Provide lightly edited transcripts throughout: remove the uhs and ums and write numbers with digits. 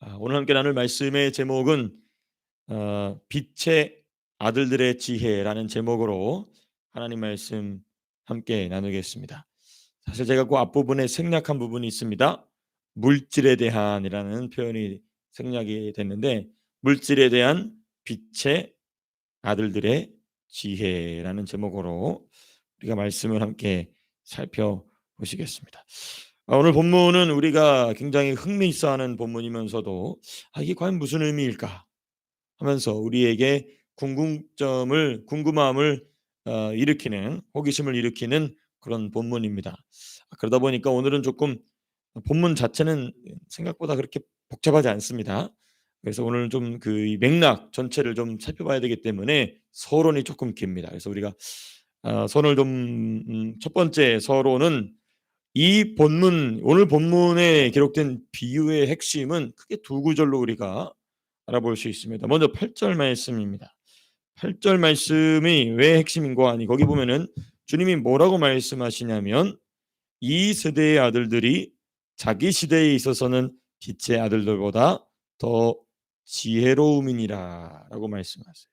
오늘 함께 나눌 말씀의 제목은 빛의 아들들의 지혜라는 제목으로 하나님 말씀 함께 나누겠습니다. 사실 제가 그 앞부분에 생략한 부분이 있습니다. 물질에 대한이라는 표현이 생략이 됐는데, 물질에 대한 빛의 아들들의 지혜라는 제목으로 우리가 말씀을 함께 살펴보시겠습니다. 오늘 본문은 우리가 굉장히 흥미있어하는 본문이면서도 이게 과연 무슨 의미일까 하면서 우리에게 궁금함을 일으키는, 호기심을 일으키는 그런 본문입니다. 그러다 보니까 오늘은 조금 본문 자체는 생각보다 그렇게 복잡하지 않습니다. 그래서 오늘은 좀 그 맥락 전체를 좀 살펴봐야 되기 때문에 서론이 조금 깁니다. 그래서 우리가 선을 좀 첫 번째 서론은 이 본문, 오늘 본문에 기록된 비유의 핵심은 크게 두 구절로 우리가 알아볼 수 있습니다. 먼저 8절 말씀입니다. 8절 말씀이 왜 핵심인고 하니, 거기 보면은 주님이 뭐라고 말씀하시냐면 이 세대의 아들들이 자기 시대에 있어서는 빛의 아들들보다 더 지혜로움이니라 라고 말씀하세요.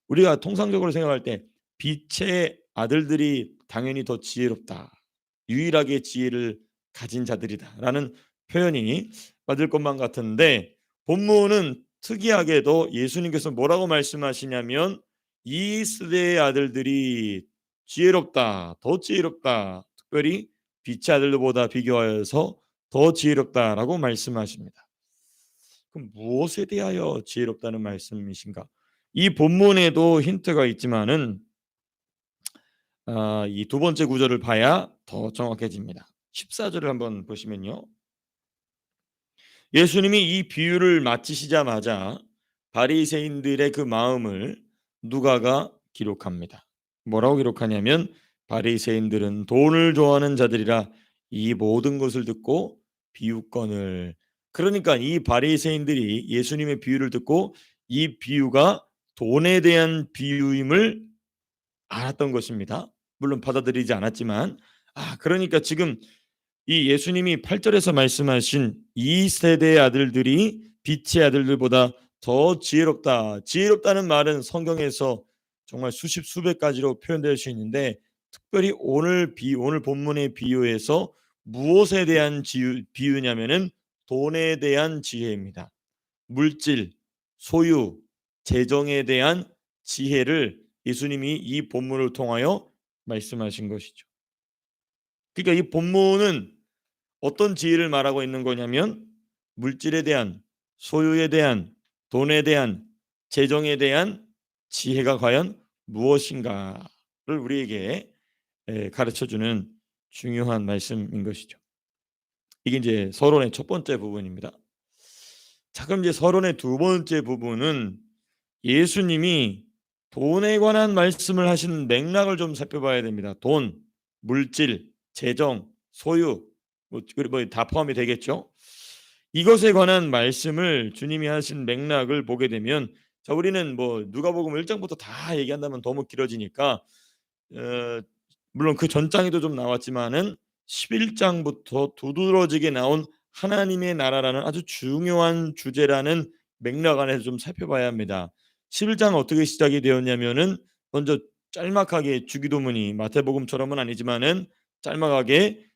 우리가 통상적으로 생각할 때 빛의 아들들이 당연히 더 지혜롭다, 유일하게 지혜를 가진 자들이다라는 표현이 맞을 것만 같은데, 본문은 특이하게도 예수님께서 뭐라고 말씀하시냐면 이 세대의 아들들이 지혜롭다, 더 지혜롭다, 특별히 빛의 아들들보다 비교하여서 더 지혜롭다라고 말씀하십니다. 그럼 무엇에 대하여 지혜롭다는 말씀이신가? 이 본문에도 힌트가 있지만은 이 두 번째 구절을 봐야 더 정확해집니다. 14절을 한번 보시면요. 예수님이 이 비유를 마치시자마자 바리새인들의 그 마음을 누가가 기록합니다. 뭐라고 기록하냐면 바리새인들은 돈을 좋아하는 자들이라 이 모든 것을 듣고 비유권을, 그러니까 이 바리새인들이 예수님의 비유를 듣고 이 비유가 돈에 대한 비유임을 알았던 것입니다. 물론 받아들이지 않았지만, 그러니까 지금 이 예수님이 8절에서 말씀하신 이 세대의 아들들이 빛의 아들들보다 더 지혜롭다. 지혜롭다는 말은 성경에서 정말 수십 수백 가지로 표현될 수 있는데, 특별히 오늘 본문의 비유에서 무엇에 대한 비유냐면은 돈에 대한 지혜입니다. 물질, 소유, 재정에 대한 지혜를 예수님이 이 본문을 통하여 말씀하신 것이죠. 그러니까 이 본문은 어떤 지혜를 말하고 있는 거냐면 물질에 대한, 소유에 대한, 돈에 대한, 재정에 대한 지혜가 과연 무엇인가를 우리에게 가르쳐주는 중요한 말씀인 것이죠. 이게 이제 서론의 첫 번째 부분입니다. 자, 그럼 이제 서론의 두 번째 부분은 예수님이 돈에 관한 말씀을 하신 맥락을 좀 살펴봐야 됩니다. 돈, 물질, 재정, 소유, 다 포함이 되겠죠. 이것에 관한 말씀을 주님이 하신 맥락을 보게 되면, 자, 우리는 뭐 누가복음 1장부터 다 얘기한다면 너무 길어지니까 어, 물론 그 전장에도 좀 나왔지만은 11장부터 두드러지게 나온 하나님의 나라라는 아주 중요한 주제라는 맥락 안에서 좀 살펴봐야 합니다. 11장 어떻게 시작이 되었냐면은 먼저 짤막하게 주기도문이, 마태복음처럼은 아니지만은 짤막하게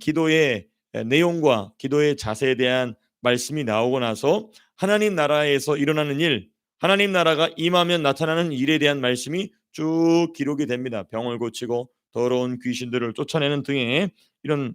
기도의 내용과 기도의 자세에 대한 말씀이 나오고 나서 하나님 나라에서 일어나는 일, 하나님 나라가 임하면 나타나는 일에 대한 말씀이 쭉 기록이 됩니다. 병을 고치고 더러운 귀신들을 쫓아내는 등의 이런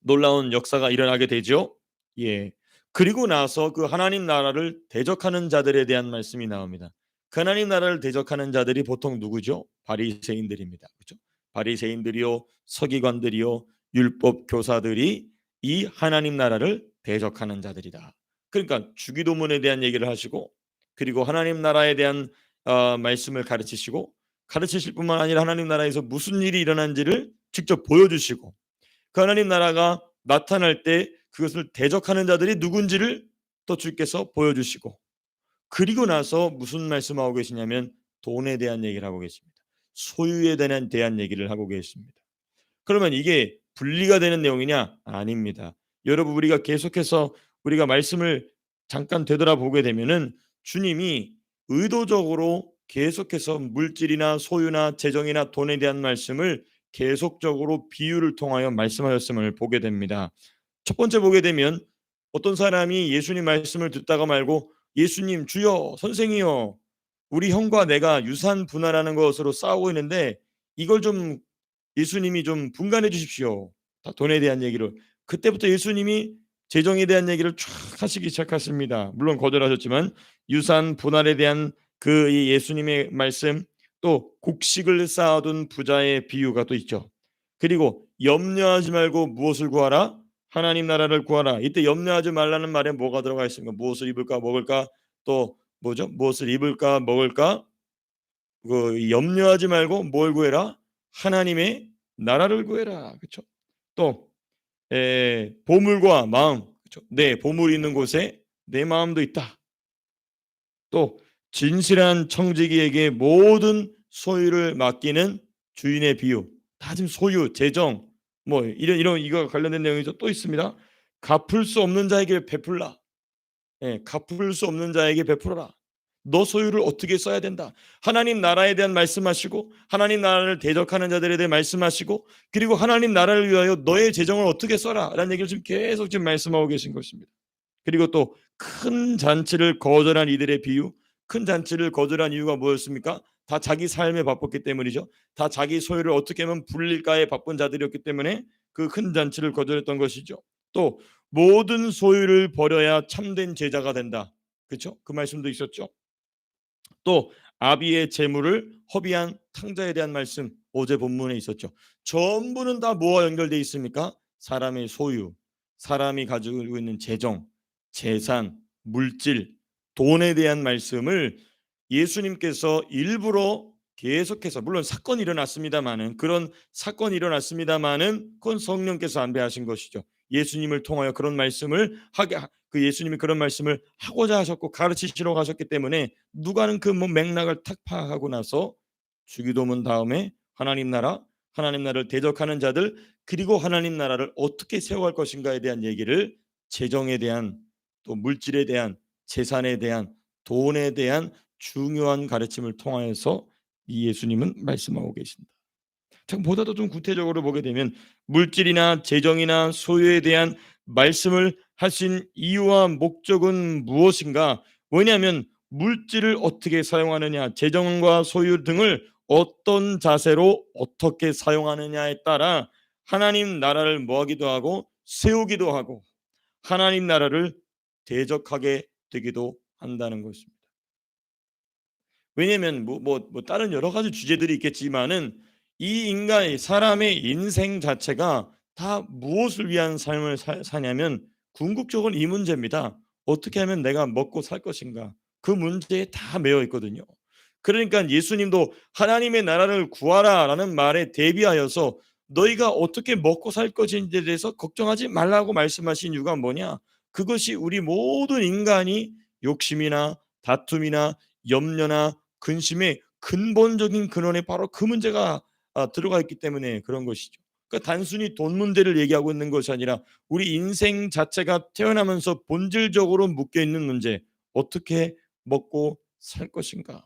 놀라운 역사가 일어나게 되죠. 예. 그리고 나서 그 하나님 나라를 대적하는 자들에 대한 말씀이 나옵니다. 그 하나님 나라를 대적하는 자들이 보통 누구죠? 바리새인들입니다. 그렇죠? 바리새인들이요, 서기관들이요, 율법 교사들이 이 하나님 나라를 대적하는 자들이다. 그러니까 주기도문에 대한 얘기를 하시고, 그리고 하나님 나라에 대한 말씀을 가르치시고, 가르치실 뿐만 아니라 하나님 나라에서 무슨 일이 일어난지를 직접 보여주시고, 그 하나님 나라가 나타날 때 그것을 대적하는 자들이 누군지를 또 주께서 보여주시고, 그리고 나서 무슨 말씀하고 계시냐면 돈에 대한 얘기를 하고 계십니다. 소유에 대한 얘기를 하고 계십니다. 그러면 이게 분리가 되는 내용이냐? 아닙니다. 여러분, 우리가 계속해서 우리가 말씀을 잠깐 되돌아보게 되면은 주님이 의도적으로 계속해서 물질이나 소유나 재정이나 돈에 대한 말씀을 계속적으로 비유를 통하여 말씀하셨음을 보게 됩니다. 첫 번째 보게 되면 어떤 사람이 예수님 말씀을 듣다가 말고 예수님 주여 선생이여 우리 형과 내가 유산 분할하는 것으로 싸우고 있는데 이걸 좀 예수님이 좀 분간해 주십시오. 다 돈에 대한 얘기를. 그때부터 예수님이 재정에 대한 얘기를 쫙 하시기 시작했습니다. 물론 거절하셨지만 유산 분할에 대한 그 이 예수님의 말씀 또 곡식을 쌓아둔 부자의 비유가 또 있죠. 그리고 염려하지 말고 무엇을 구하라? 하나님 나라를 구하라. 이때 염려하지 말라는 말에 뭐가 들어가 있습니까? 무엇을 입을까 먹을까 또 뭐죠? 무엇을 입을까 먹을까? 그 염려하지 말고 뭘 구해라? 하나님의 나라를 구해라. 그렇죠? 또 보물과 마음. 그렇죠? 내 보물이 있는 곳에 내 마음도 있다. 또 진실한 청지기에게 모든 소유를 맡기는 주인의 비유. 다 지금 소유, 재정 뭐 이런 이거 관련된 내용이 또 있습니다. 갚을 수 없는 자에게 베풀라. 갚을 수 없는 자에게 베풀어라. 너 소유를 어떻게 써야 된다. 하나님 나라에 대한 말씀하시고 하나님 나라를 대적하는 자들에 대해 말씀하시고 그리고 하나님 나라를 위하여 너의 재정을 어떻게 써라 라는 얘기를 지금 계속 지금 말씀하고 계신 것입니다. 그리고 또 큰 잔치를 거절한 이들의 비유. 큰 잔치를 거절한 이유가 뭐였습니까? 다 자기 삶에 바빴기 때문이죠. 다 자기 소유를 어떻게 하면 불릴까에 바쁜 자들이었기 때문에 그 큰 잔치를 거절했던 것이죠. 또 모든 소유를 버려야 참된 제자가 된다. 그렇죠? 그 말씀도 있었죠. 또 아비의 재물을 허비한 탕자에 대한 말씀 어제 본문에 있었죠. 전부는 다 뭐와 연결되어 있습니까? 사람의 소유, 사람이 가지고 있는 재정, 재산, 물질, 돈에 대한 말씀을 예수님께서 일부러 계속해서 물론 사건이 일어났습니다마는 그런 사건이 일어났습니다마는 그건 성령께서 안배하신 것이죠. 예수님을 통하여 그런 말씀을 하게 그 예수님이 그런 말씀을 하고자 하셨고 가르치시러 가셨기 때문에 누가는 그 뭐 맥락을 탁 파악하고 나서 주기도문 다음에 하나님 나라를 대적하는 자들 그리고 하나님 나라를 어떻게 세워갈 것인가에 대한 얘기를 재정에 대한 또 물질에 대한 재산에 대한 돈에 대한 중요한 가르침을 통하여서 이 예수님은 말씀하고 계신다. 참 보다도 좀 구체적으로 보게 되면 물질이나 재정이나 소유에 대한 말씀을 하신 이유와 목적은 무엇인가? 왜냐하면 물질을 어떻게 사용하느냐, 재정과 소유 등을 어떤 자세로 어떻게 사용하느냐에 따라 하나님 나라를 뭐하기도 하고 세우기도 하고 하나님 나라를 대적하게 되기도 한다는 것입니다. 왜냐하면 다른 여러 가지 주제들이 있겠지만은 이 인간의 사람의 인생 자체가 다 무엇을 위한 삶을 사냐면 궁극적으로 이 문제입니다. 어떻게 하면 내가 먹고 살 것인가? 그 문제에 다 매여 있거든요. 그러니까 예수님도 하나님의 나라를 구하라라는 말에 대비하여서 너희가 어떻게 먹고 살 것인지에 대해서 걱정하지 말라고 말씀하신 이유가 뭐냐? 그것이 우리 모든 인간이 욕심이나 다툼이나 염려나 근심의 근본적인 근원에 바로 그 문제가 들어가 있기 때문에 그런 것이죠. 그러니까 단순히 돈 문제를 얘기하고 있는 것이 아니라 우리 인생 자체가 태어나면서 본질적으로 묶여 있는 문제, 어떻게 먹고 살 것인가.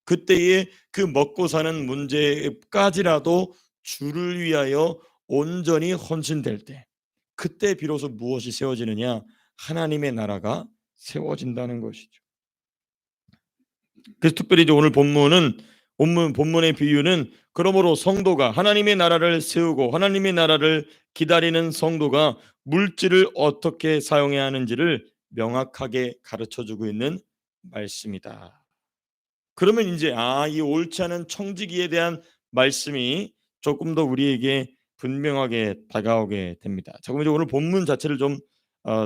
그때에 그 먹고 사는 문제까지라도 주를 위하여 온전히 헌신될 때 그때 비로소 무엇이 세워지느냐? 하나님의 나라가 세워진다는 것이죠. 그래서 특별히 이제 오늘 본문의 비유는 그러므로 성도가 하나님의 나라를 세우고 하나님의 나라를 기다리는 성도가 물질을 어떻게 사용해야 하는지를 명확하게 가르쳐주고 있는 말씀이다. 그러면 이제 이 옳지 않은 청지기에 대한 말씀이 조금 더 우리에게 분명하게 다가오게 됩니다. 자, 그럼 이제 오늘 본문 자체를 좀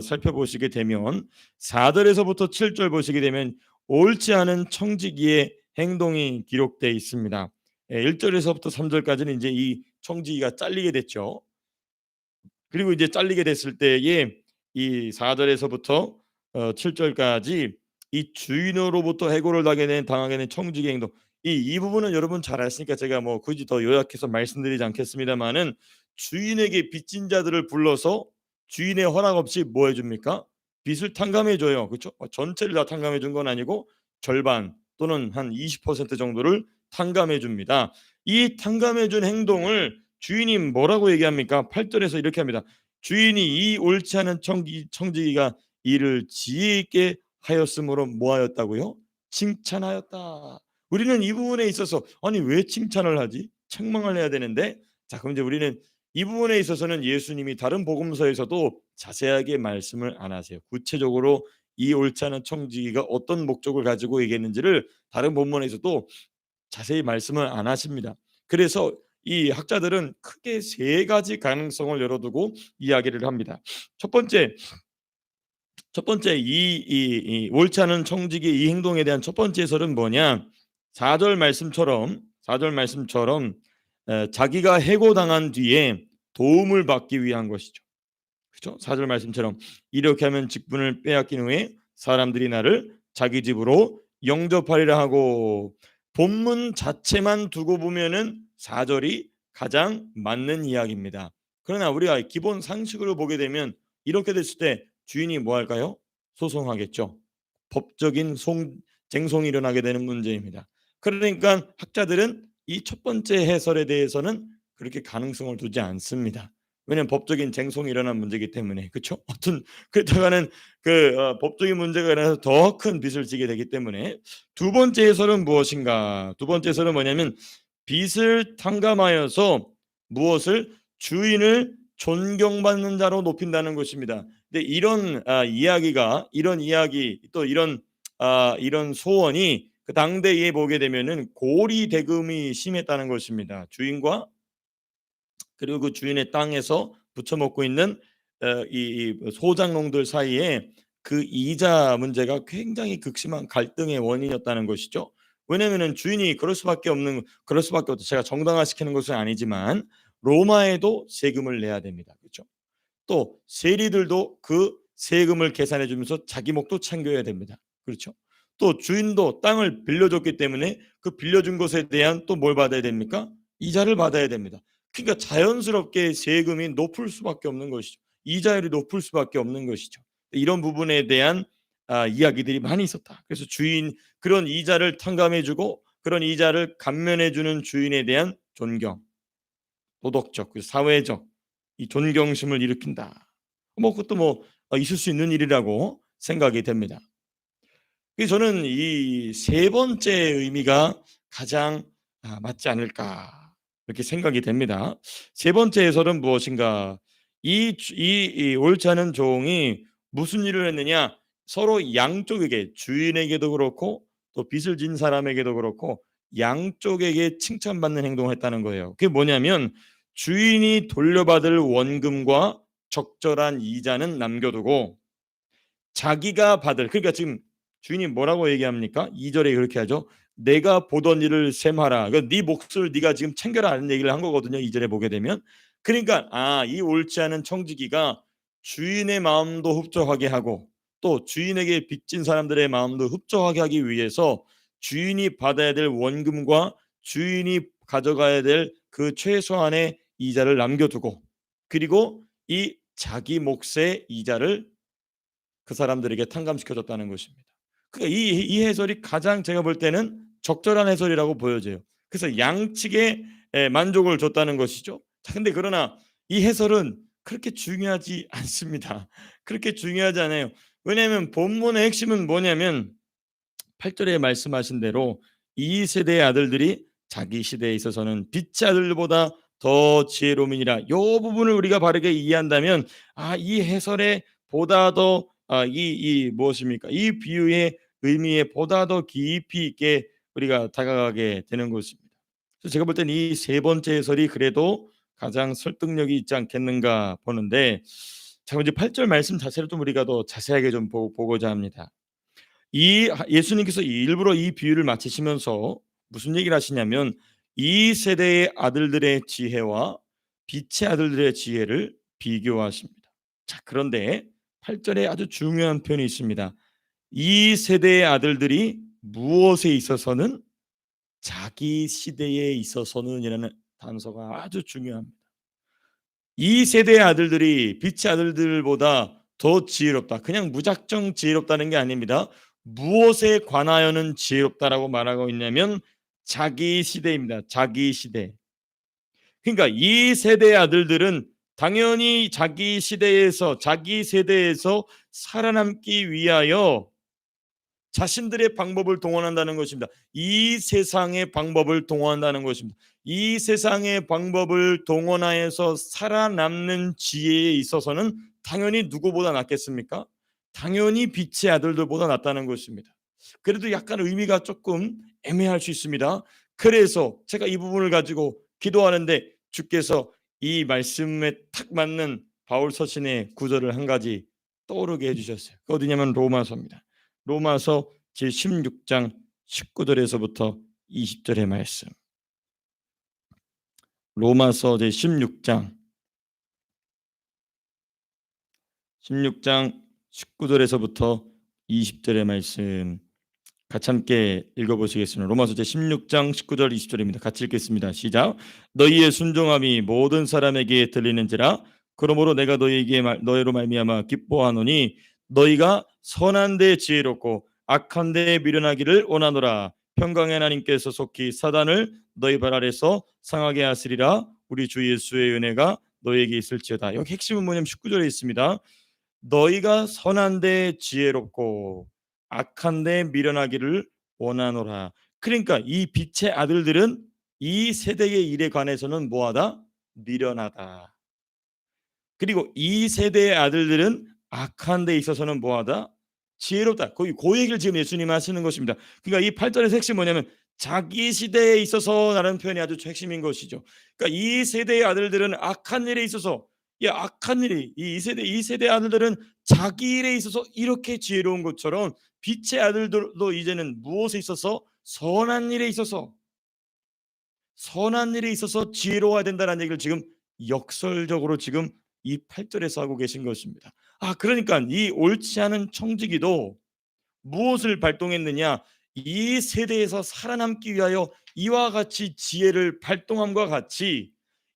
살펴보시게 되면 4절에서부터 7절 보시게 되면 옳지 않은 청지기의 행동이 기록되어 있습니다. 1절에서부터 3절까지는 이제 이 청지기가 잘리게 됐죠. 그리고 이제 잘리게 됐을 때에 이 4절에서부터 7절까지 이 주인으로부터 해고를 당하게 된 청지기 행동 이 부분은 여러분 잘 아시니까 제가 뭐 굳이 더 요약해서 말씀드리지 않겠습니다만은 주인에게 빚진 자들을 불러서 주인의 허락 없이 뭐 해줍니까? 빚을 탕감해 줘요. 그렇죠? 전체를 다 탕감해 준 건 아니고 절반 또는 한 20% 정도를 탕감해 줍니다. 이 탕감해 준 행동을 주인이 뭐라고 얘기합니까? 8 절에서 이렇게 합니다. 주인이 이 옳지 않은 청지기가 이를 지혜 있게 하였으므로 뭐 하였다고요? 칭찬하였다. 우리는 이 부분에 있어서 아니 왜 칭찬을 하지? 책망을 해야 되는데 자 그럼 이제 우리는 이 부분에 있어서는 예수님이 다른 복음서에서도 자세하게 말씀을 안 하세요. 구체적으로 이 옳지 않은 청지기가 어떤 목적을 가지고 얘기했는지를 다른 본문에서도 자세히 말씀을 안 하십니다. 그래서 이 학자들은 크게 세 가지 가능성을 열어두고 이야기를 합니다. 첫 번째, 이 옳지 않은 청지기 이 행동에 대한 첫 번째 해설은 뭐냐? 4절 말씀처럼 자기가 해고당한 뒤에 도움을 받기 위한 것이죠. 그렇죠? 4절 말씀처럼 이렇게 하면 직분을 빼앗긴 후에 사람들이 나를 자기 집으로 영접하리라 하고 본문 자체만 두고 보면은 4절이 가장 맞는 이야기입니다. 그러나 우리가 기본 상식으로 보게 되면 이렇게 됐을 때 주인이 뭐 할까요? 소송하겠죠. 법적인 쟁송이 일어나게 되는 문제입니다. 그러니까 학자들은 이 첫 번째 해설에 대해서는 그렇게 가능성을 두지 않습니다. 왜냐하면 법적인 쟁송이 일어난 문제이기 때문에 그렇죠? 어떤 그렇다가는 법적인 문제가 일어나서 더 큰 빚을 지게 되기 때문에 두 번째 해설은 무엇인가? 두 번째 해설은 뭐냐면 빚을 탕감하여서 무엇을 주인을 존경받는 자로 높인다는 것입니다. 근데 이런 이야기가 이런 이야기 또 이런 소원이 그 당대에 보게 되면은 고리 대금이 심했다는 것입니다. 주인과 그리고 그 주인의 땅에서 부쳐먹고 있는 이 소작농들 사이에 그 이자 문제가 굉장히 극심한 갈등의 원인이었다는 것이죠. 왜냐하면은 주인이 그럴 수밖에 없죠. 제가 정당화시키는 것은 아니지만 로마에도 세금을 내야 됩니다. 그렇죠? 또 세리들도 그 세금을 계산해 주면서 자기 목도 챙겨야 됩니다. 그렇죠? 또 주인도 땅을 빌려줬기 때문에 그 빌려준 것에 대한 또 뭘 받아야 됩니까? 이자를 받아야 됩니다. 그러니까 자연스럽게 세금이 높을 수밖에 없는 것이죠. 이자율이 높을 수밖에 없는 것이죠. 이런 부분에 대한 이야기들이 많이 있었다. 그래서 그런 이자를 탕감해 주고 그런 이자를 감면해 주는 주인에 대한 존경, 도덕적, 사회적 이 존경심을 일으킨다. 그것도 있을 수 있는 일이라고 생각이 됩니다. 그래서 저는 이 세 번째 의미가 가장 맞지 않을까 이렇게 생각이 됩니다. 세 번째 해설은 무엇인가? 이 옳지 않은 종이 무슨 일을 했느냐? 서로 양쪽에게 주인에게도 그렇고 또 빚을 진 사람에게도 그렇고 양쪽에게 칭찬받는 행동을 했다는 거예요. 그게 뭐냐면 주인이 돌려받을 원금과 적절한 이자는 남겨두고 자기가 받을 그러니까 지금 주인이 뭐라고 얘기합니까? 2절에 그렇게 하죠. 내가 보던 일을 셈하라. 그러니까 네 몫을 네가 지금 챙겨라는 얘기를 한 거거든요. 2절에 보게 되면. 그러니까 이 옳지 않은 청지기가 주인의 마음도 흡족하게 하고 또 주인에게 빚진 사람들의 마음도 흡족하게 하기 위해서 주인이 받아야 될 원금과 주인이 가져가야 될 그 최소한의 이자를 남겨두고 그리고 이 자기 몫의 이자를 그 사람들에게 탕감시켜줬다는 것입니다. 그러니까 이 해설이 가장 제가 볼 때는 적절한 해설이라고 보여져요. 그래서 양측에 만족을 줬다는 것이죠. 자, 근데 그러나 이 해설은 그렇게 중요하지 않습니다. 그렇게 중요하지 않아요. 왜냐하면 본문의 핵심은 뭐냐면 8절에 말씀하신 대로 이 세대의 아들들이 자기 시대에 있어서는 빛의 아들보다 더 지혜로움이니라. 이 부분을 우리가 바르게 이해한다면 이 해설에 보다 더 이 무엇입니까? 이 비유의 의미에 보다 더 깊이 있게 우리가 다가가게 되는 것입니다. 그래서 제가 볼 때는 이 세 번째 해설이 그래도 가장 설득력이 있지 않겠는가 보는데 자 이제 8절 말씀 자체를 좀 우리가 더 자세하게 좀 보고자 합니다. 예수님께서 일부러 이 비유를 마치시면서 무슨 얘기를 하시냐면 이 세대의 아들들의 지혜와 빛의 아들들의 지혜를 비교하십니다. 자, 그런데 8절에 아주 중요한 표현이 있습니다. 이 세대의 아들들이 무엇에 있어서는 자기 시대에 있어서는이라는 단서가 아주 중요합니다. 이 세대의 아들들이 빛의 아들들보다 더 지혜롭다. 그냥 무작정 지혜롭다는 게 아닙니다. 무엇에 관하여는 지혜롭다라고 말하고 있냐면 자기 시대입니다. 자기 시대. 그러니까 이 세대의 아들들은 당연히 자기 시대에서 자기 세대에서 살아남기 위하여 자신들의 방법을 동원한다는 것입니다. 이 세상의 방법을 동원한다는 것입니다. 이 세상의 방법을 동원하여서 살아남는 지혜에 있어서는 당연히 누구보다 낫겠습니까? 당연히 빛의 아들들보다 낫다는 것입니다. 그래도 약간 의미가 조금 애매할 수 있습니다. 그래서 제가 이 부분을 가지고 기도하는데 주께서 이 말씀에 탁 맞는 바울 서신의 구절을 한 가지 떠오르게 해주셨어요. 그 어디냐면 로마서입니다. 로마서 제16장 19절에서부터 20절의 말씀. 로마서 제16장 19절에서부터 20절의 말씀 같이 함께 읽어보시겠습니다. 로마서 제16장 19절 20절입니다. 같이 읽겠습니다. 시작. 너희의 순종함이 모든 사람에게 들리는지라 그러므로 내가 너희로 말미암아 기뻐하노니 너희가 선한 데 지혜롭고 악한 데 미련하기를 원하노라. 평강의 하나님께서 속히 사단을 너희 발 아래서 상하게 하시리라. 우리 주 예수의 은혜가 너희에게 있을지어다. 여기 핵심은 뭐냐면 19절에 있습니다. 너희가 선한데 지혜롭고 악한데 미련하기를 원하노라. 그러니까 이 빛의 아들들은 이 세대의 일에 관해서는 뭐하다? 미련하다. 그리고 이 세대의 아들들은 악한 데 있어서는 뭐하다? 지혜롭다. 거기 그 얘기를 지금 예수님이 하시는 것입니다. 그러니까 이 8절의 핵심이 뭐냐면 자기 시대에 있어서라는 표현이 아주 핵심인 것이죠. 그러니까 이 세대의 아들들은 악한 일에 있어서 악한 일이 이 세대 아들들은 자기 일에 있어서 이렇게 지혜로운 것처럼 빛의 아들들도 이제는 무엇에 있어서 선한 일에 있어서 지혜로워야 된다는 얘기를 지금 역설적으로 지금 이 8절에서 하고 계신 것입니다. 그러니까 이 옳지 않은 청지기도 무엇을 발동했느냐? 이 세대에서 살아남기 위하여 이와 같이 지혜를 발동함과 같이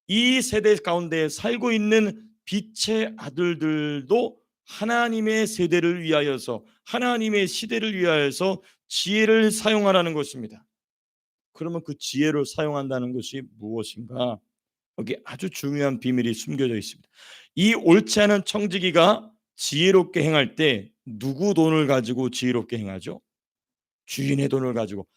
이 세대 가운데 살고 있는 빛의 아들들도 하나님의 세대를 위하여서 하나님의 시대를 위하여서 지혜를 사용하라는 것입니다. 그러면 그 지혜를 사용한다는 것이 무엇인가? 여기 아주 중요한 비밀이 숨겨져 있습니다. 이 옳지 않은 청지기가 지혜롭게 행할 때 누구 돈을 가지고 지혜롭게 행하죠? 주인의 돈을 가지고.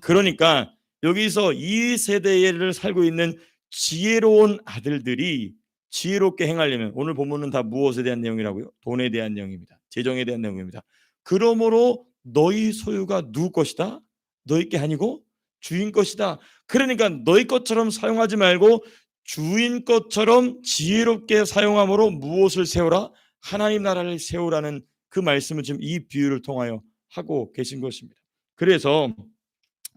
그러니까 여기서 이 세대를 살고 있는 지혜로운 아들들이 지혜롭게 행하려면 오늘 본문은 다 무엇에 대한 내용이라고요? 돈에 대한 내용입니다. 재정에 대한 내용입니다. 그러므로 너희 소유가 누구 것이다? 너희 게 아니고 주인 것이다. 그러니까 너희 것처럼 사용하지 말고 주인 것처럼 지혜롭게 사용함으로 무엇을 세우라? 하나님 나라를 세우라는 그 말씀을 지금 이 비유를 통하여 하고 계신 것입니다. 그래서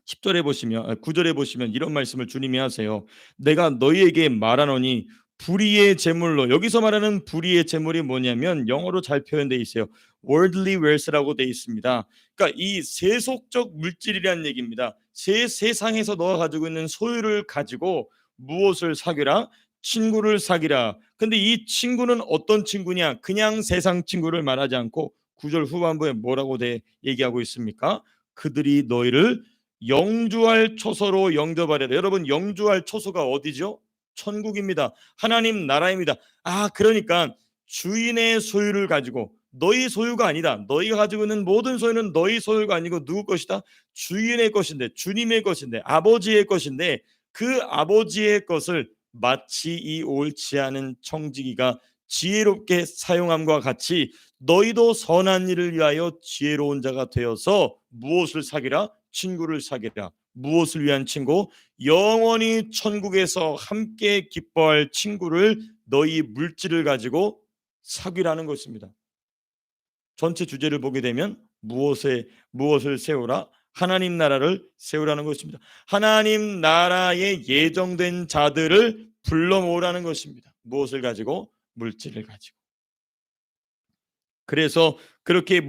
10절에 보시면 9절에 보시면 이런 말씀을 주님이 하세요. 내가 너희에게 말하노니 불의의 재물로, 여기서 말하는 불의의 재물이 뭐냐면 영어로 잘 표현되어 있어요. worldly wealth라고 되어 있습니다. 그러니까 이 세속적 물질이라는 얘기입니다. 세상에서 너가 가지고 있는 소유를 가지고 무엇을 사귀라? 친구를 사귀라. 근데 이 친구는 어떤 친구냐? 그냥 세상 친구를 말하지 않고 9절 후반부에 뭐라고 얘기하고 있습니까? 그들이 너희를 영주할 초소로 영접하리라. 여러분, 영주할 초소가 어디죠? 천국입니다. 하나님 나라입니다. 그러니까 주인의 소유를 가지고, 너희 소유가 아니다. 너희가 가지고 있는 모든 소유는 너희 소유가 아니고 누구 것이다? 주인의 것인데, 주님의 것인데, 아버지의 것인데, 그 아버지의 것을 마치 이 옳지 않은 청지기가 지혜롭게 사용함과 같이 너희도 선한 일을 위하여 지혜로운 자가 되어서 무엇을 사귀라? 친구를 사귀라. 무엇을 위한 친구? 영원히 천국에서 함께 기뻐할 친구를 너희 물질을 가지고 사귀라는 것입니다. 전체 주제를 보게 되면 무엇을 세우라? 하나님 나라를 세우라는 것입니다. 하나님 나라에 예정된 자들을 불러 모으라는 것입니다. 무엇을 가지고? 물질을 가지고. 그래서 그렇게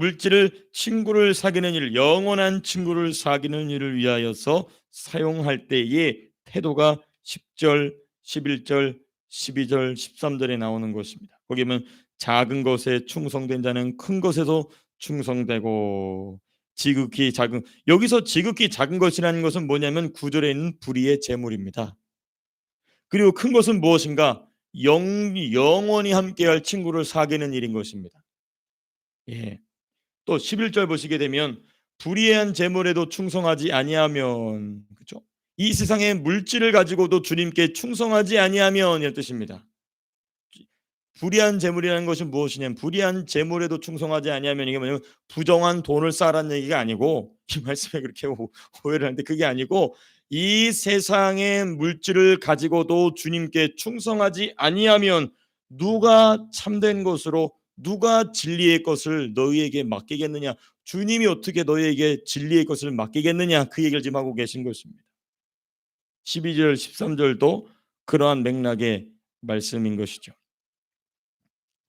친구를 사귀는 일, 영원한 친구를 사귀는 일을 위하여서 사용할 때의 태도가 10절, 11절, 12절, 13절에 나오는 것입니다. 거기 보면 작은 것에 충성된 자는 큰 것에도 충성되고 지극히 작은 여기서 지극히 작은 것이라는 것은 뭐냐면 구절에 있는 불의의 재물입니다. 그리고 큰 것은 무엇인가? 영원히 함께할 친구를 사귀는 일인 것입니다. 예. 또 11절 보시게 되면 불의한 재물에도 충성하지 아니하면 그렇죠? 이 세상의 물질을 가지고도 주님께 충성하지 아니하면 이런 뜻입니다. 불의한 재물이라는 것이 무엇이냐면 불의한 재물에도 충성하지 아니하면 이게 뭐냐면 부정한 돈을 쌓으라는 얘기가 아니고 이 말씀에 그렇게 오해를 하는데 그게 아니고 이 세상의 물질을 가지고도 주님께 충성하지 아니하면 누가 참된 것으로 누가 진리의 것을 너희에게 맡기겠느냐 주님이 어떻게 너희에게 진리의 것을 맡기겠느냐 그 얘기를 지금 하고 계신 것입니다. 12절 13절도 그러한 맥락의 말씀인 것이죠.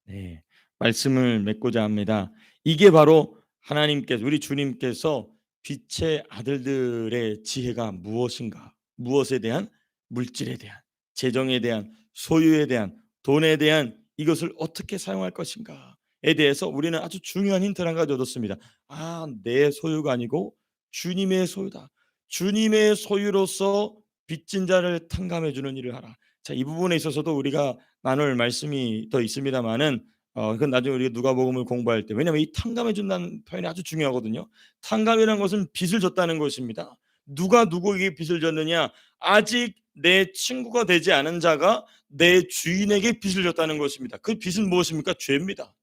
네. 말씀을 맺고자 합니다. 이게 바로 하나님께서 우리 주님께서 빛의 아들들의 지혜가 무엇인가? 무엇에 대한 물질에 대한 재정에 대한 소유에 대한 돈에 대한 이것을 어떻게 사용할 것인가에 대해서 우리는 아주 중요한 힌트를 한 가지 얻었습니다. 아, 내 소유가 아니고 주님의 소유다. 주님의 소유로서 빚진 자를 탕감해 주는 일을 하라. 자, 이 부분에 있어서도 우리가 나눌 말씀이 더 있습니다만은 그건 나중에 우리가 누가복음을 공부할 때 왜냐하면 이 탕감해 준다는 표현이 아주 중요하거든요. 탕감이라는 것은 빚을 졌다는 것입니다. 누가 누구에게 빚을 졌느냐? 아직 내 친구가 되지 않은 자가 내 주인에게 빚을 졌다는 것입니다. 그 빚은 무엇입니까? 죄입니다.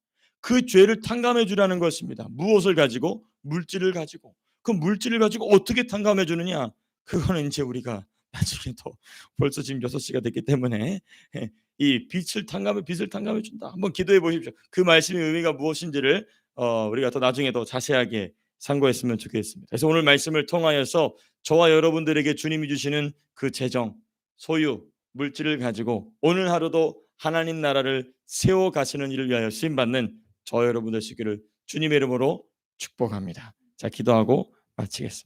그 죄를 탕감해 주라는 것입니다. 무엇을 가지고? 물질을 가지고. 그 물질을 가지고 어떻게 탕감해 주느냐? 그거는 이제 우리가 나중에 더 벌써 지금 6시가 됐기 때문에 이 빚을 탕감해 준다. 한번 기도해 보십시오. 그 말씀의 의미가 무엇인지를 우리가 더 나중에 더 자세하게 상고했으면 좋겠습니다. 그래서 오늘 말씀을 통하여서 저와 여러분들에게 주님이 주시는 그 재정, 소유, 물질을 가지고 오늘 하루도 하나님 나라를 세워 가시는 일을 위하여 쓰임 받는 저 여러분 되시기를 주님의 이름으로 축복합니다. 자, 기도하고 마치겠습니다.